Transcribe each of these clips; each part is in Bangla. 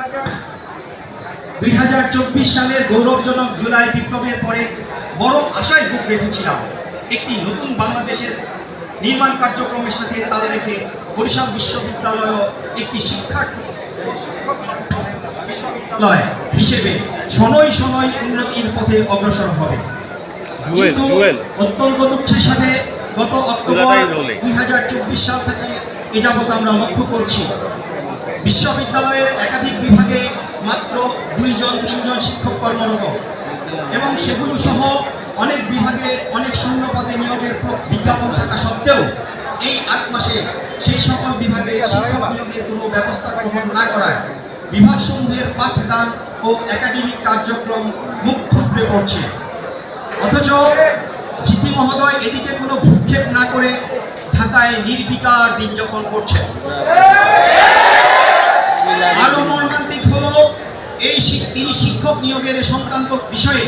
2024 সালের গৌরবজনক জুলাই বিপ্লবের পরে বড় আশায় বুক রেখেছিলাম একটি নতুন বাংলাদেশের নির্মাণ কার্যক্রমের সাথে তাল রেখে বরিশাল বিশ্ববিদ্যালয় একটি শিক্ষার্থী ও শিক্ষক বিশ্ববিদ্যালয় হিসেবে শনৈ শনৈ উন্নতির পথে অগ্রসর হবে। কিন্তু অত্যন্ত দুঃখের সাথে গত অক্টোবর 2024 সাল থেকে এ যাবৎ আমরা লক্ষ্য করছি বিশ্ববিদ্যালয়ের একাধিক বিভাগে মাত্র 2-3 জন শিক্ষক কর্মরত এবং সেগুলো সহ অনেক বিভাগে অনেক শূন্য পদে নিয়োগের বিজ্ঞাপন থাকা সত্ত্বেও এই 8 মাসে সেই সকল বিভাগে শিক্ষক নিয়োগের কোনো ব্যবস্থা গ্রহণ না করায় বিভাগসমূহের পাঠদান ও একাডেমিক কার্যক্রম মুখ থুবড়ে পড়ছে। অথচ ভিসি মহোদয় এদিকে কোনো ভ্রুক্ষেপ না করে ঢাকায় নির্বিকার দিন যাপন করছেন। আরো মর্মান্তিক হলো তিনি শিক্ষক নিয়োগের সংক্রান্ত বিষয়ে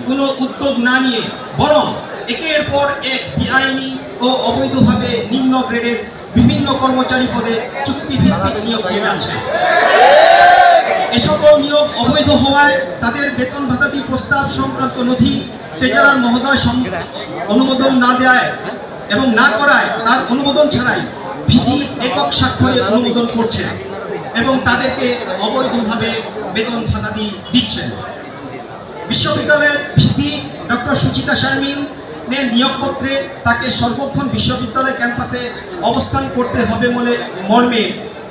কোনো উদ্যোগ না নিয়ে বরং একের পর এক বেআইনি ও অবৈধভাবে নিম্ন গ্রেডের বিভিন্ন কর্মচারী পদে চুক্তিভিত্তিক নিয়োগ দিয়ে যাচ্ছে। এ সকল নিয়োগ অবৈধ হওয়ায় তাদের বেতন ভাতাদি প্রস্তাব সংক্রান্ত নথি ট্রেজারার মহোদয় অনুমোদন না দেয় এবং না করায় তার অনুমোদন ছাড়াই ভিসি একক স্বাক্ষরে অনুমোদন করছে এবং তাদেরকে অবৈধভাবে বেতন ভাতাদি দিচ্ছেন। বিশ্ববিদ্যালয়ের ভিসি ডক্টর সুচিতা শারমিনের নিয়োগপত্রে তাকে সর্বক্ষণ বিশ্ববিদ্যালয় ক্যাম্পাসে অবস্থান করতে হবে বলে মর্মে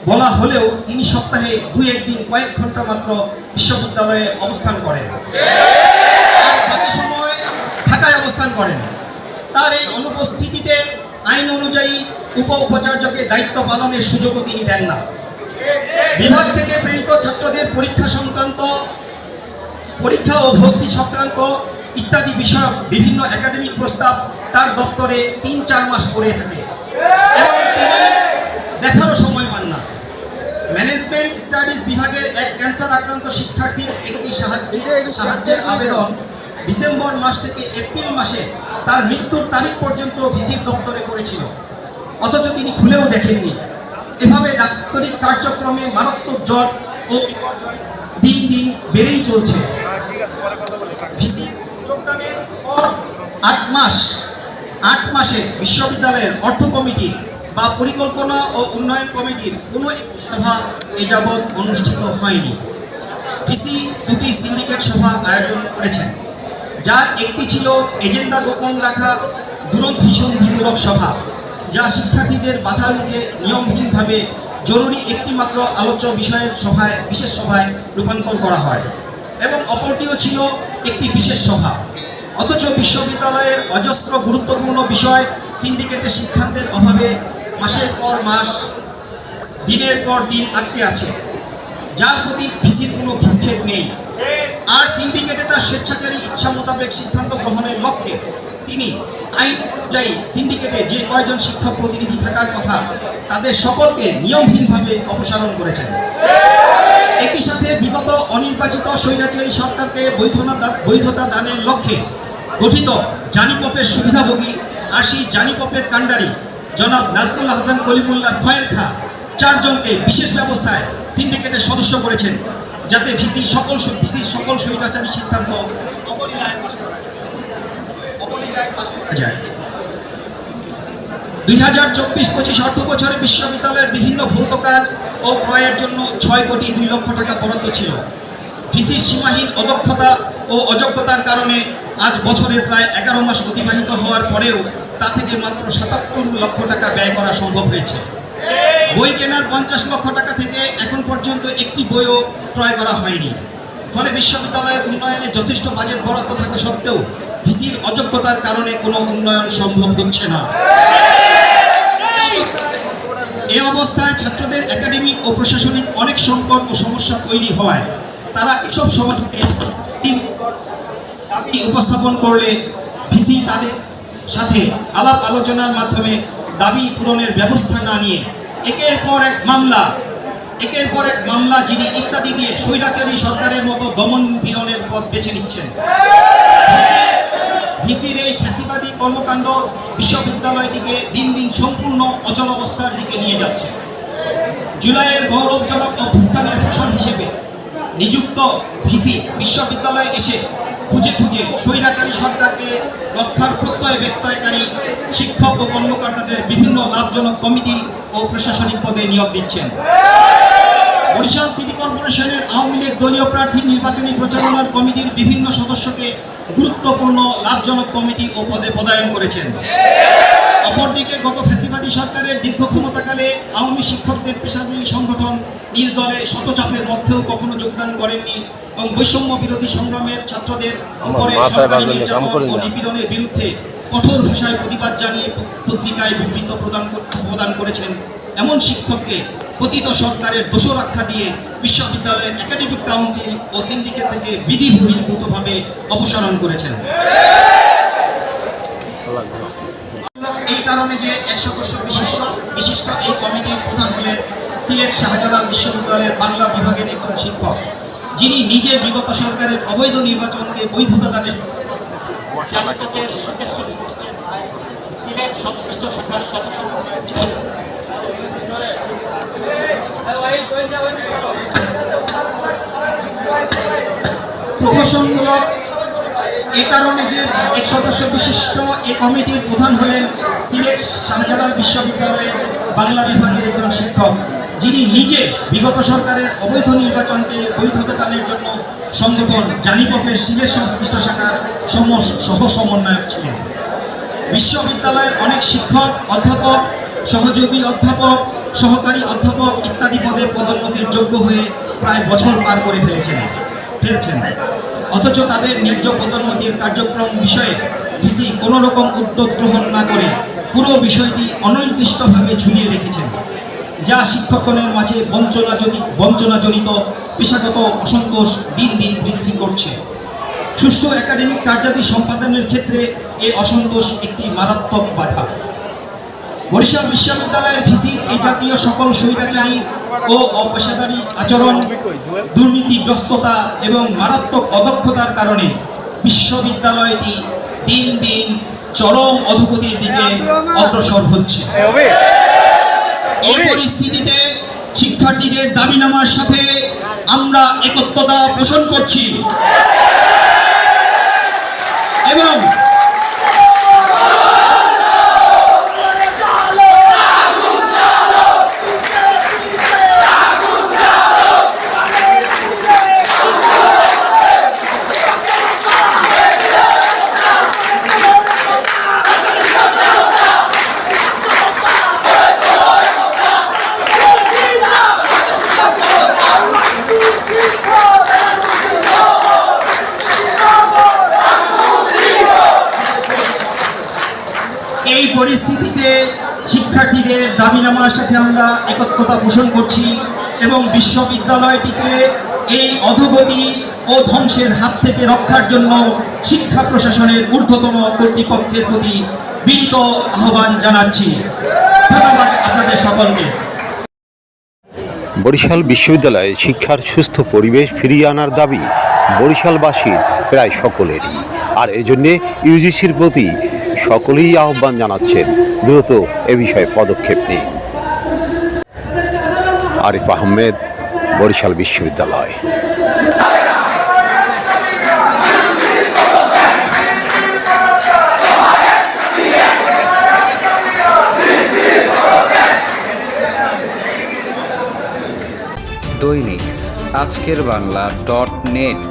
বলা হলেও তিনি সপ্তাহে 2-1 দিন কয়েক ঘন্টা মাত্র বিশ্ববিদ্যালয়ে অবস্থান করেন আর বাকি সময় ঢাকায় অবস্থান করেন। তার এই অনুপস্থিতিতে আইন অনুযায়ী উপাচার্যকে দায়িত্ব পালনের সুযোগও তিনি দেন না। বিভাগ থেকে প্রেরিত ছাত্রদের পরীক্ষা ও ভর্তি সংক্রান্ত ইত্যাদি বিষয়ক বিভিন্ন একাডেমিক প্রস্তাব তার দপ্তরে 3-4 মাস পড়ে থাকে এবং তিনি দেখারও সময় পান না। ম্যানেজমেন্ট স্টাডিজ বিভাগের এক ক্যান্সার আক্রান্ত শিক্ষার্থীর একটি সাহায্যের আবেদন ডিসেম্বর মাস থেকে এপ্রিল মাসে তার মৃত্যুর তারিখ পর্যন্ত ভিসির দপ্তরে করেছিল, অথচ তিনি খুলেও দেখেননি। এভাবে ডাক্তারিক কার্যক্রমে মারাত্মক জ্বর ও দিন দিন বেড়েই চলছে। ভিসি যোগদানের পর 8 মাসে বিশ্ববিদ্যালয়ের অর্থ কমিটি বা পরিকল্পনা ও উন্নয়ন কমিটির কোনো সভা এ যাবৎ অনুষ্ঠিত হয়নি। ভিসি 2টি সিন্ডিকেট সভা আয়োজন করেছেন, যার একটি ছিল এজেন্ডা গোপন রাখা দূরভিসন্ধিমূলক সভা, যা শিক্ষার্থীদের বাধার মুখে নিয়মহীনভাবে জরুরি একটি মাত্র আলোচ্য বিষয়ের বিশেষ সভায় রূপান্তর করা হয় এবং অপরটিও ছিল একটি বিশেষ সভা। অথচ বিশ্ববিদ্যালয়ের অজস্র গুরুত্বপূর্ণ বিষয় সিন্ডিকেটের সিদ্ধান্তের অভাবে মাসের পর মাস দিনের পর দিন আটকে আছে, যার প্রতি ভিসির কোনো ভ্রুক্ষেপ নেই। আর সিন্ডিকেটে তার স্বেচ্ছাচারী ইচ্ছা মোতাবেক সিদ্ধান্ত গ্রহণের লক্ষ্যে তিনি আইন অনুযায়ী সিন্ডিকেটে যে কয়জন শিক্ষক প্রতিনিধি থাকার কথা তাদের সকলকে নিয়মহীনভাবে অপসারণ করেছেন। একই সাথে বিগত অনির্বাচিত স্বৈরাচারী সরকারকে বৈধতা দানের লক্ষ্যে গঠিত জানিপপের সুবিধাভোগী আর সেই জানিপপের কাণ্ডারি জনাব নাজমুল হাসান কলিমুল্লাহ খয়ের খা 4 জনকে বিশেষ ব্যবস্থায় সিন্ডিকেটের সদস্য করেছেন, যাতে ভিসির সকল স্বৈরাচারী সিদ্ধান্ত অবলীলায় পাশ করা যায়। 2024-25 অর্থ বছরে বিশ্ববিদ্যালয়ের বিভিন্ন ভৌত কাজ ও ক্রয়ের জন্য 6 কোটি 2 লক্ষ টাকা বরাদ্দ ছিল। ভিসির সীমাহীন অদক্ষতা ও অযোগ্যতার কারণে আজ বছরের প্রায় 11 মাস অতিবাহিত হওয়ার পরেও তা থেকে মাত্র 77 লক্ষ টাকা ব্যয় করা সম্ভব হয়েছে। বই কেনার 50 লক্ষ টাকা থেকে এখন পর্যন্ত একটি বইও ক্রয় করা হয়নি। ফলে বিশ্ববিদ্যালয়ের উন্নয়নে যথেষ্ট বাজেট বরাদ্দ থাকা সত্ত্বেও ভিসির অযোগ্যতার কারণে কোনো উন্নয়ন সম্ভব হচ্ছে না। এই অবস্থায় ছাত্রদের একাডেমিক ও প্রশাসনিক অনেক সংকট ও সমস্যা তৈরি হওয়ায় তারা এসব সমাধানে দাবি উপস্থাপন করলে ভিসি তাদের সাথে আলাপ আলোচনার মাধ্যমে দাবি পূরণের ব্যবস্থা না নিয়ে একের পর এক মামলা জিডি ইত্যাদি দিয়ে স্বৈরাচারী সরকারের মতো দমন পীড়নের পথ বেছে নিচ্ছেন। ভিসির এই ফ্যাসিবাদী কর্মকাণ্ড বিশ্ববিদ্যালয়টিকে দিন দিন সম্পূর্ণ অচল অবস্থার দিকে নিয়ে যাচ্ছে। জুলাইয়ের গৌরবজনক অভ্যুত্থানের ফসল হিসেবে নিযুক্ত ভিসি বিশ্ববিদ্যালয়ে এসে খুঁজে খুঁজে স্বৈরাচারী সরকারকে রক্ষার প্রত্যয় ব্যক্তয়কারী শিক্ষক ও কর্মকর্তাদের বিভিন্ন লাভজনক কমিটি ও প্রশাসনিক পদে নিয়োগ দিচ্ছেন। বরিশাল সিটি কর্পোরেশনের আওয়ামী লীগ দলীয় প্রার্থী নির্বাচনী প্রচারণার কমিটির বিভিন্ন সদস্যকে গুরুত্বপূর্ণ লাভজনক কমিটি ও পদে পদায়ন করেছেন। অপরদিকে গত ফ্যাসিবাদী সরকারের দীর্ঘ ক্ষমতাকালে আওয়ামী শিক্ষকদের পেশাজীবী সংগঠন নীল দলে শতচাপের মধ্যেও কখনো যোগদান করেননি এবং বৈষম্য বিরোধী সংগ্রামের ছাত্রদের উপরে সরকারি নির্যাতন ও নিপীড়নের বিরুদ্ধে কঠোর ভাষায় প্রতিবাদ জানিয়ে পত্রিকায় বিবৃতি প্রদান করেছেন এমন শিক্ষককে পতিত সরকারের দোষর আখ্যা দিয়ে বিশ্ববিদ্যালয়ের একাডেমিক কাউন্সিল ও সিন্ডিকেট থেকে বিধিবহির্ভূতভাবে অপসারণ করেছেন। এই কারণে যে 1 সদস্য বিশিষ্ট এই কমিটির প্রধান হলেন সিলেট শাহজালাল বিশ্ববিদ্যালয়ের বাংলা বিভাগের একজন শিক্ষক, যিনি নিজে বিগত সরকারের অবৈধ নির্বাচনকে বৈধতা দানের সিলেট সংশ্লিষ্ট শাখার সদস্য ছিলেন। প্রহসনমূলক এ কারণে যে 1 সদস্য বিশিষ্ট এই কমিটির প্রধান হলেন সিলেট শাহজালাল বিশ্ববিদ্যালয়ের বাংলা বিভাগের একজন শিক্ষক, যিনি নিজে বিগত সরকারের অবৈধ নির্বাচনকে বৈধতা দানের জন্য সংগঠন জালিপপের সিলেট সংশ্লিষ্ট শাখার সহ সমন্বয়ক ছিলেন। বিশ্ববিদ্যালয়ের অনেক শিক্ষক, অধ্যাপক, সহযোগী অধ্যাপক, সহকারী অধ্যাপক ইত্যাদি পদে পদোন্নতির যোগ্য হয়ে প্রায় বছর পার করে ফেলছেন, অথচ তাদের ন্যায্য পদোন্নতির কার্যক্রম বিষয়ে ভিসি কোনো রকম উদ্যোগ গ্রহণ না করে পুরো বিষয়টি অনির্দিষ্টভাবে ঝুলিয়ে রেখেছেন, যা শিক্ষকগণের মাঝে বঞ্চনাজনিত পেশাগত অসন্তোষ দিন দিন বৃদ্ধি করছে। সুষ্ঠু একাডেমিক কার্যাদি সম্পাদনের ক্ষেত্রে এই অসন্তোষ একটি মারাত্মক বাধা। বরিশাল বিশ্ববিদ্যালয়ের ভিসির এই জাতীয় সকল স্বৈরাচারী ও অপেশাদারী আচরণ, দুর্নীতিগ্রস্ততা এবং মারাত্মক অদক্ষতার কারণে বিশ্ববিদ্যালয়টি দিন দিন চরম অধোগতির দিকে অগ্রসর হচ্ছে। এই পরিস্থিতিতে শিক্ষার্থীদের দাবিনামার সাথে আমরা একত্রতা পোষণ করছি এবং এই পরিস্থিতিতে শিক্ষার্থীদের দাবিনামার সাথে আমরা একত্রতা পোষণ করছি এবং বিশ্ববিদ্যালয়টিকে এই অধোগতি ও ধ্বংসের হাত থেকে রক্ষার জন্য শিক্ষা প্রশাসনের ঊর্ধ্বতন কর্তৃপক্ষের প্রতি বিনীত আহ্বান জানাচ্ছি। ধন্যবাদ আপনাদের সকলকে। বরিশাল বিশ্ববিদ্যালয়ে শিক্ষার সুস্থ পরিবেশ ফিরিয়ে আনার দাবি বরিশালবাসীর প্রায় সকলেরই, আর এজন্যে ইউজিসির প্রতি সকলেই আহ্বান জানাচ্ছেন দ্রুত এ বিষয়ে পদক্ষেপ নিন। আরিফ আহমেদ, বরিশাল বিশ্ববিদ্যালয়। দৈনিক আজকের বাংলা .net